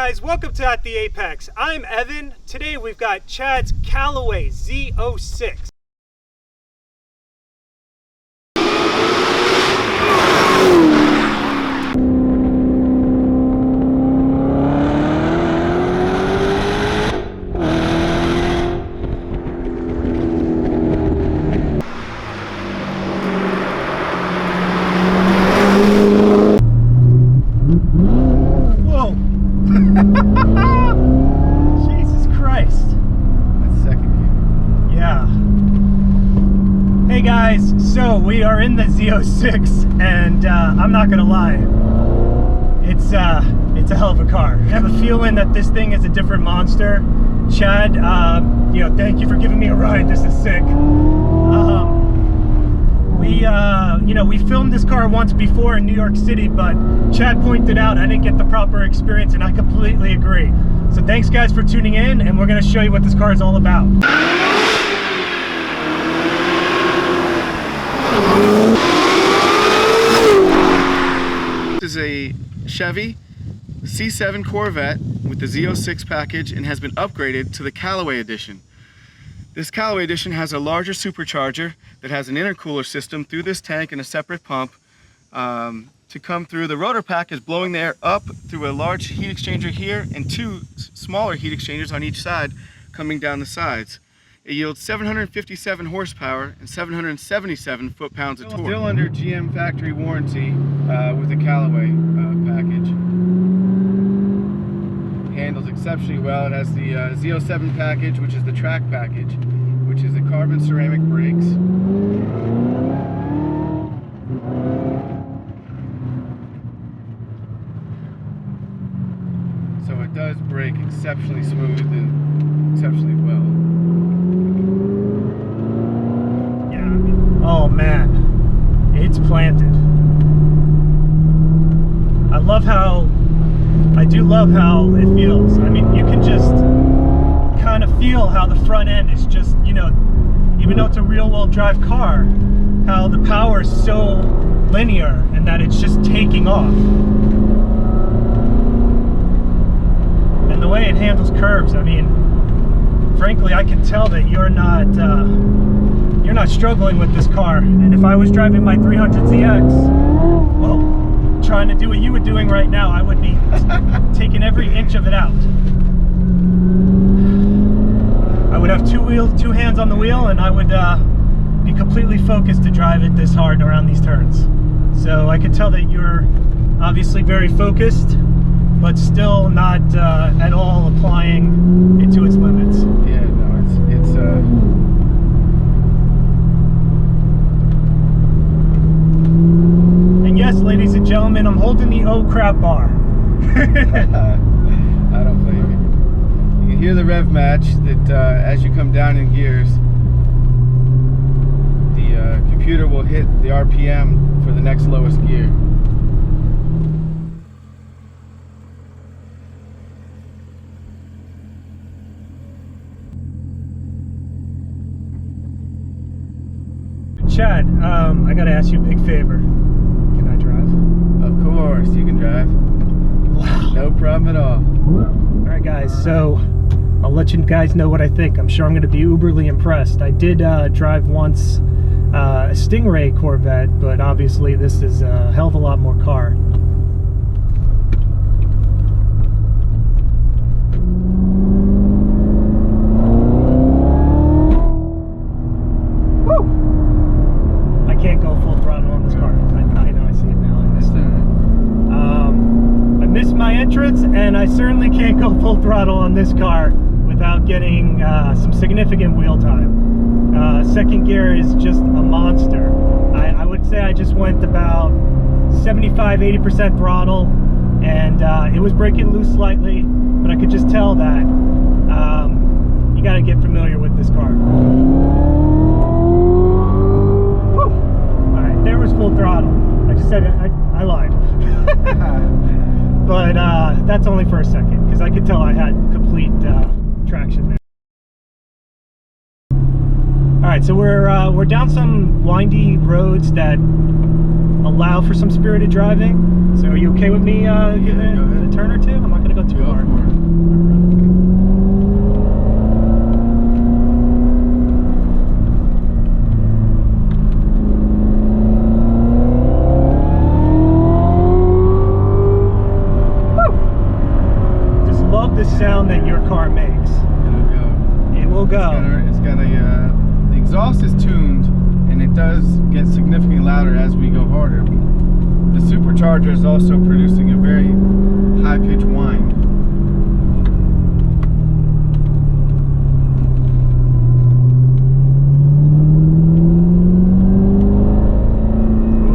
guys, welcome to At the Apex. I'm Evan. Today we've got Chad's Callaway Z06. Jesus Christ. That's second gear. Yeah. Hey guys, so we are in the Z06 and I'm not gonna lie, it's a hell of a car. I have a feeling that this thing is a different monster. Chad, thank you for giving me a ride. This is sick. We filmed this car once before in New York City, but Chad pointed out I didn't get the proper experience, and I completely agree. So thanks guys for tuning in, and we're going to show you what this car is all about. This is a Chevy C7 Corvette with the Z06 package and has been upgraded to the Callaway edition. This Callaway edition has a larger supercharger that has an intercooler system through this tank and a separate pump to come through. The rotor pack is blowing the air up through a large heat exchanger here and two smaller heat exchangers on each side coming down the sides. It yields 757 horsepower and 777 foot-pounds of torque. Still under GM factory warranty with the Callaway package. Handles exceptionally well. It has the Z07 package, which is the track package, which is the carbon ceramic brakes. So it does brake exceptionally smooth and exceptionally well. Yeah. Oh man, it's planted. I do love how it feels. I mean, you can just kind of feel how the front end is just, even though it's a real-world drive car, how the power is so linear and that it's just taking off. And the way it handles curves, I mean, frankly, I can tell that you're not struggling with this car. And if I was driving my 300ZX, well, trying to do what you were doing right now, I would be taking every inch of it out. I would have two hands on the wheel, and I would be completely focused to drive it this hard around these turns. So I could tell that you're obviously very focused, but still not at all applying it to its limits. Yeah, no, it's yes, ladies and gentlemen, I'm holding the oh crap bar. I don't blame you. You can hear the rev match that as you come down in gears, the computer will hit the RPM for the next lowest gear. Chad, I gotta ask you a big favor. Can I drive? Of course, you can drive. Wow. No problem at all. Alright guys, so I'll let you guys know what I think. I'm sure I'm gonna be uberly impressed. I did drive once a Stingray Corvette, but obviously this is a hell of a lot more car. And I certainly can't go full throttle on this car without getting some significant wheel time. Second gear is just a monster. I would say I just went about 75–80% throttle, and it was braking loose slightly, but I could just tell that you got to get familiar with this car. Alright, there was full throttle. I just said I lied. But that's only for a second, because I could tell I had complete traction there. All right, so we're down some windy roads that allow for some spirited driving. So are you okay with me giving it a turn or two? I'm not going to go too hard. The sound that your car makes. It'll go. It will go. It's got the exhaust is tuned, and it does get significantly louder as we go harder. The supercharger is also producing a very high-pitched whine.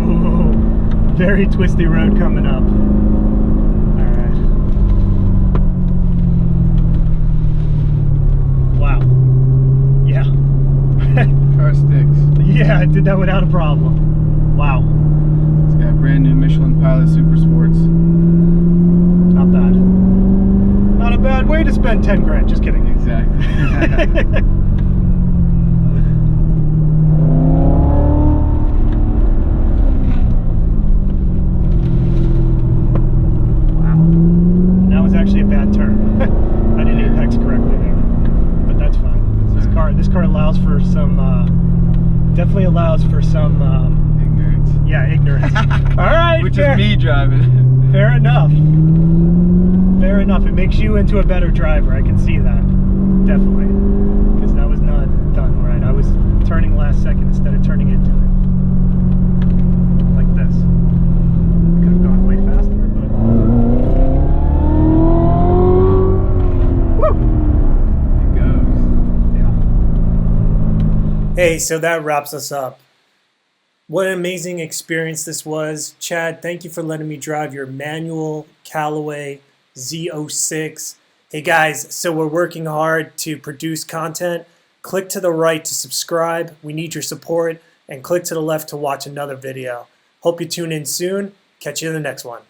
Ooh, very twisty road coming up. Car sticks. Yeah, it did that without a problem. Wow. It's got brand new Michelin Pilot Super Sports. Not bad. Not a bad way to spend 10 grand. Just kidding. Exactly. Wow. That was actually a bad turn. I didn't apex correctly there. But that's fine. This car allows for some, definitely allows for some, ignorance. Yeah, ignorance. All right, Which is me driving. Fair enough. Fair enough. It makes you into a better driver. I can see that. Definitely. Because that was not done right. I was turning last second instead of turning into it. Like this. Could have gone way faster, but... Woo! Hey, so that wraps us up. What an amazing experience this was. Chad, thank you for letting me drive your manual Callaway Z06. Hey guys, so we're working hard to produce content. Click to the right to subscribe. We need your support. And click to the left to watch another video. Hope you tune in soon. Catch you in the next one.